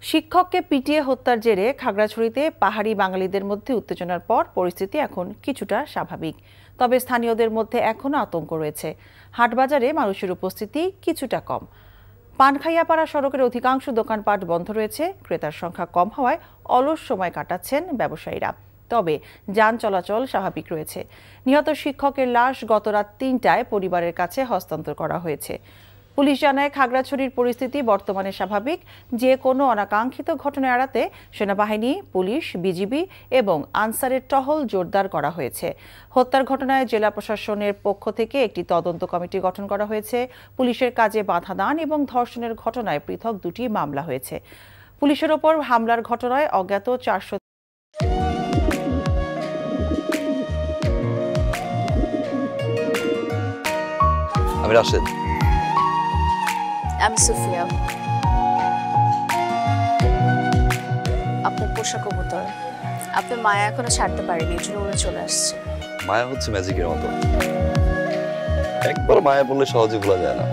শিক্ষককে পিটিয়ে হত্যার জেরে খাগড়াছড়িতে পাহাড়ি বাঙালিদের মধ্যে উত্তেজনার পর পরিস্থিতি এখন কিছুটা স্বাভাবিক। তবে স্থানীয়দের মধ্যে এখনও আতঙ্ক রয়েছে। হাটবাজারে মানুষের উপস্থিতি কিছুটা কম। পানখাইয়াপাড়া সড়কের অধিকাংশ দোকানপাট বন্ধ রয়েছে। ক্রেতার সংখ্যা কম হওয়ায় অলস সময় কাটাচ্ছেন ব্যবসায়ীরা। তবে যান চলাচল স্বাভাবিক রয়েছে। নিহত শিক্ষকের লাশ গতরাত ৩টায় পরিবারের কাছে হস্তান্তর করা হয়েছে। পুলিশ জানায়, খাগড়াছড়ির পরিস্থিতি বর্তমানে স্বাভাবিক। যে কোনো অনাকাঙ্ক্ষিত ঘটনা এড়াতে সেনাবাহিনী, পুলিশ, বিজিবি এবং আনসারের টহল জোরদার করা হয়েছে। হত্যার ঘটনায় জেলা প্রশাসনের পক্ষ থেকে একটি তদন্ত কমিটি গঠন করা হয়েছে। পুলিশের কাজে বাধা দান এবং ধর্ষণের ঘটনায় পৃথক দুটি মামলা হয়েছে। পুলিশের ওপর হামলার ঘটনায় অজ্ঞাত 400 আমি রাশেদ। আমি সুফিয়া। আপনার পোষা কবুতর, আপনার মায়া এখনো ছাড়তে পারেনি, এই জন্য উড়ে চলে আসছে। মায়া হচ্ছে ম্যাজিকের মতো, একবার মায়া বললে সহজে ভোলা যায় না।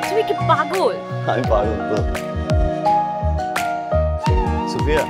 তুমি কি পাগল? আমি পাগল তো। সুফিয়া,